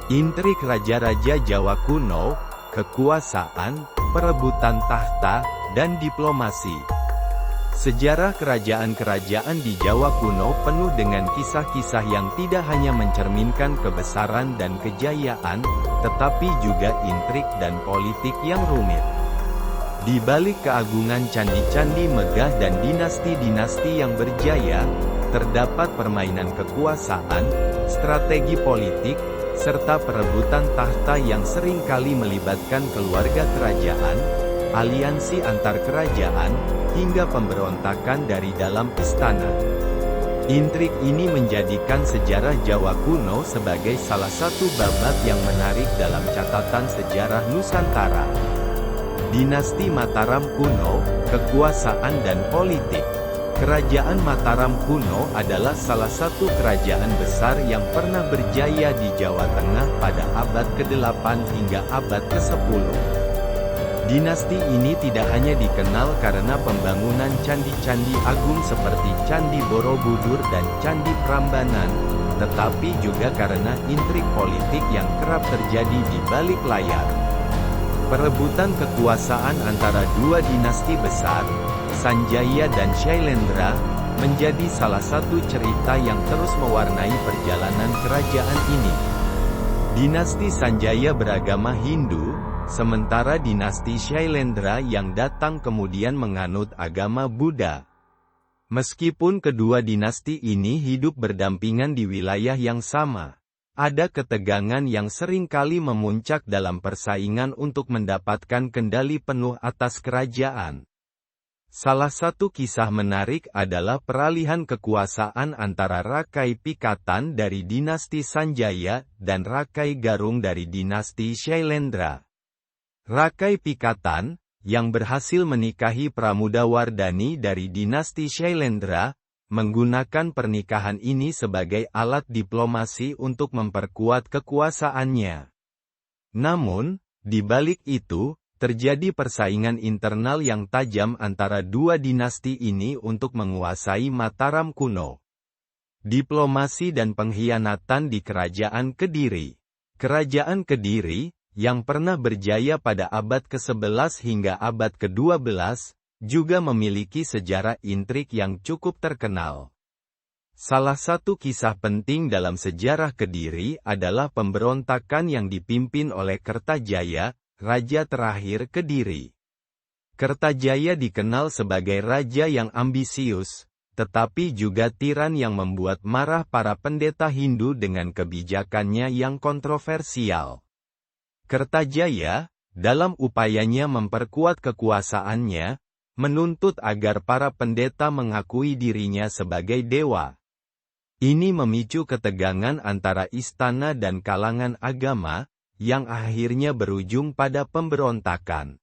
Intrik raja-raja Jawa kuno, kekuasaan, perebutan tahta, dan diplomasi. Sejarah kerajaan-kerajaan di Jawa kuno penuh dengan kisah-kisah yang tidak hanya mencerminkan kebesaran dan kejayaan, tetapi juga intrik dan politik yang rumit. Di balik keagungan candi-candi megah dan dinasti-dinasti yang berjaya, terdapat permainan kekuasaan, strategi politik, serta perebutan tahta yang seringkali melibatkan keluarga kerajaan, aliansi antar kerajaan, hingga pemberontakan dari dalam istana. Intrik ini menjadikan sejarah Jawa kuno sebagai salah satu babak yang menarik dalam catatan sejarah Nusantara. Dinasti Mataram kuno, kekuasaan dan politik. Kerajaan Mataram kuno adalah salah satu kerajaan besar yang pernah berjaya di Jawa Tengah pada abad ke-8 hingga abad ke-10. Dinasti ini tidak hanya dikenal karena pembangunan candi-candi agung seperti Candi Borobudur dan Candi Prambanan, tetapi juga karena intrik politik yang kerap terjadi di balik layar. Perebutan kekuasaan antara dua dinasti besar, Sanjaya dan Shailendra, menjadi salah satu cerita yang terus mewarnai perjalanan kerajaan ini. Dinasti Sanjaya beragama Hindu, sementara dinasti Shailendra yang datang kemudian menganut agama Buddha. Meskipun kedua dinasti ini hidup berdampingan di wilayah yang sama, ada ketegangan yang seringkali memuncak dalam persaingan untuk mendapatkan kendali penuh atas kerajaan. Salah satu kisah menarik adalah peralihan kekuasaan antara Rakai Pikatan dari dinasti Sanjaya dan Rakai Garung dari dinasti Shailendra. Rakai Pikatan, yang berhasil menikahi Pramudawardhani dari dinasti Shailendra, menggunakan pernikahan ini sebagai alat diplomasi untuk memperkuat kekuasaannya. Namun, di balik itu, terjadi persaingan internal yang tajam antara dua dinasti ini untuk menguasai Mataram kuno. Diplomasi dan pengkhianatan di Kerajaan Kediri. Kerajaan Kediri, yang pernah berjaya pada abad ke-11 hingga abad ke-12, juga memiliki sejarah intrik yang cukup terkenal. Salah satu kisah penting dalam sejarah Kediri adalah pemberontakan yang dipimpin oleh Kertajaya, raja terakhir Kediri. Kertajaya dikenal sebagai raja yang ambisius, tetapi juga tiran yang membuat marah para pendeta Hindu dengan kebijakannya yang kontroversial. Kertajaya, dalam upayanya memperkuat kekuasaannya, menuntut agar para pendeta mengakui dirinya sebagai dewa. Ini memicu ketegangan antara istana dan kalangan agama, yang akhirnya berujung pada pemberontakan.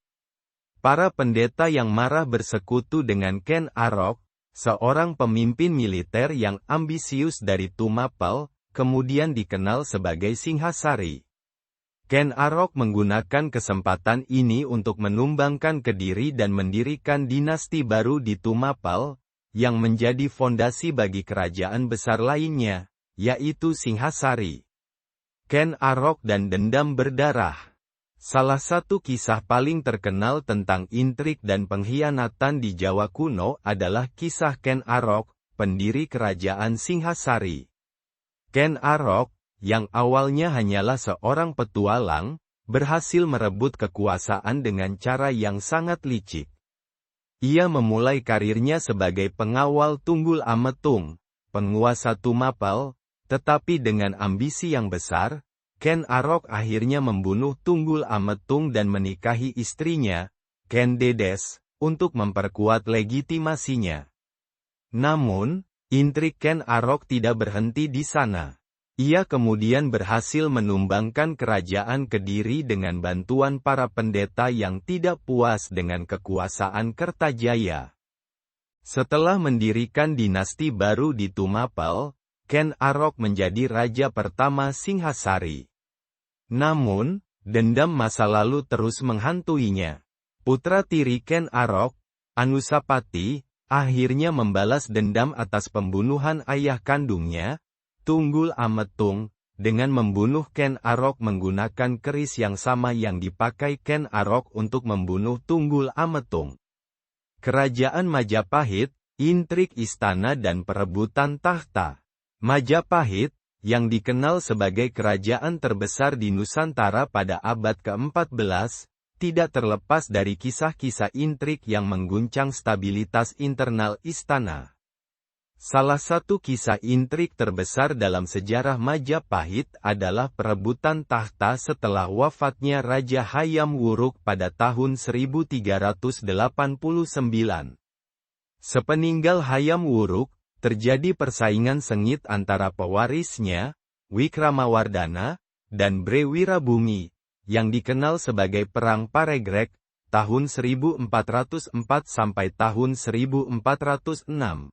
Para pendeta yang marah bersekutu dengan Ken Arok, seorang pemimpin militer yang ambisius dari Tumapel, kemudian dikenal sebagai Singhasari. Ken Arok menggunakan kesempatan ini untuk menumbangkan Kediri dan mendirikan dinasti baru di Tumapel, yang menjadi fondasi bagi kerajaan besar lainnya, yaitu Singhasari. Ken Arok dan dendam berdarah. Salah satu kisah paling terkenal tentang intrik dan pengkhianatan di Jawa kuno adalah kisah Ken Arok, pendiri kerajaan Singhasari. Ken Arok, yang awalnya hanyalah seorang petualang, berhasil merebut kekuasaan dengan cara yang sangat licik. Ia memulai karirnya sebagai pengawal Tunggul Ametung, penguasa Tumapel, tetapi dengan ambisi yang besar, Ken Arok akhirnya membunuh Tunggul Ametung dan menikahi istrinya, Ken Dedes, untuk memperkuat legitimasinya. Namun, intrik Ken Arok tidak berhenti di sana. Ia kemudian berhasil menumbangkan kerajaan Kediri dengan bantuan para pendeta yang tidak puas dengan kekuasaan Kertajaya. Setelah mendirikan dinasti baru di Tumapel, Ken Arok menjadi raja pertama Singhasari. Namun, dendam masa lalu terus menghantuinya. Putra tiri Ken Arok, Anusapati, akhirnya membalas dendam atas pembunuhan ayah kandungnya, Tunggul Ametung, dengan membunuh Ken Arok menggunakan keris yang sama yang dipakai Ken Arok untuk membunuh Tunggul Ametung. Kerajaan Majapahit, intrik istana dan perebutan tahta. Majapahit, yang dikenal sebagai kerajaan terbesar di Nusantara pada abad ke-14, tidak terlepas dari kisah-kisah intrik yang mengguncang stabilitas internal istana. Salah satu kisah intrik terbesar dalam sejarah Majapahit adalah perebutan tahta setelah wafatnya Raja Hayam Wuruk pada tahun 1389. Sepeninggal Hayam Wuruk, terjadi persaingan sengit antara pewarisnya, Wikramawardhana, dan Bre Wirabumi, yang dikenal sebagai Perang Paregrek, tahun 1404 sampai tahun 1406.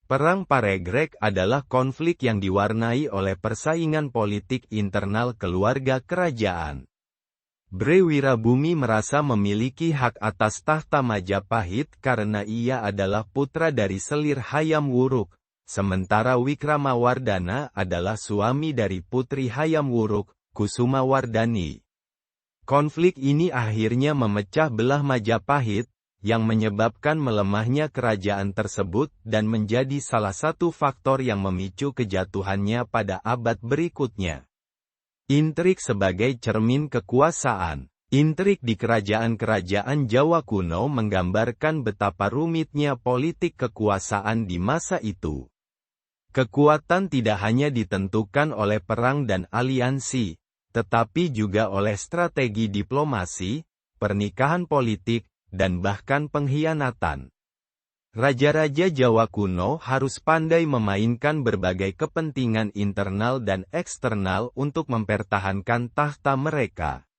Perang Paregrek adalah konflik yang diwarnai oleh persaingan politik internal keluarga kerajaan. Bre Wirabumi merasa memiliki hak atas tahta Majapahit karena ia adalah putra dari selir Hayam Wuruk, sementara Wikramawardhana adalah suami dari putri Hayam Wuruk, Kusumawardhani. Konflik ini akhirnya memecah belah Majapahit, yang menyebabkan melemahnya kerajaan tersebut dan menjadi salah satu faktor yang memicu kejatuhannya pada abad berikutnya. Intrik sebagai cermin kekuasaan. Intrik di kerajaan-kerajaan Jawa kuno menggambarkan betapa rumitnya politik kekuasaan di masa itu. Kekuatan tidak hanya ditentukan oleh perang dan aliansi, tetapi juga oleh strategi diplomasi, pernikahan politik, dan bahkan pengkhianatan. Raja-raja Jawa kuno harus pandai memainkan berbagai kepentingan internal dan eksternal untuk mempertahankan tahta mereka.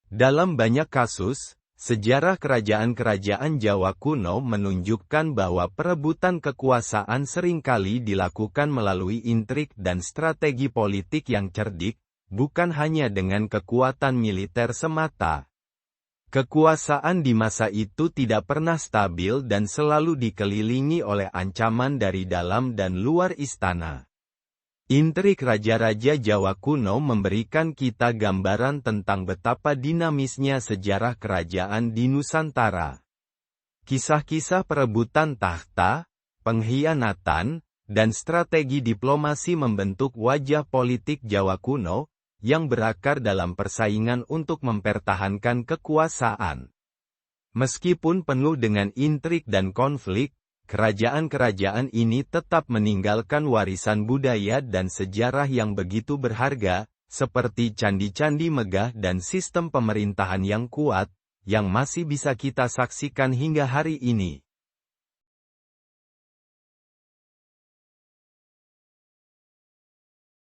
Dalam banyak kasus, sejarah kerajaan-kerajaan Jawa kuno menunjukkan bahwa perebutan kekuasaan seringkali dilakukan melalui intrik dan strategi politik yang cerdik, bukan hanya dengan kekuatan militer semata. Kekuasaan di masa itu tidak pernah stabil dan selalu dikelilingi oleh ancaman dari dalam dan luar istana. Intrik raja-raja Jawa kuno memberikan kita gambaran tentang betapa dinamisnya sejarah kerajaan di Nusantara. Kisah-kisah perebutan tahta, pengkhianatan, dan strategi diplomasi membentuk wajah politik Jawa kuno, yang berakar dalam persaingan untuk mempertahankan kekuasaan. Meskipun penuh dengan intrik dan konflik, kerajaan-kerajaan ini tetap meninggalkan warisan budaya dan sejarah yang begitu berharga, seperti candi-candi megah dan sistem pemerintahan yang kuat, yang masih bisa kita saksikan hingga hari ini.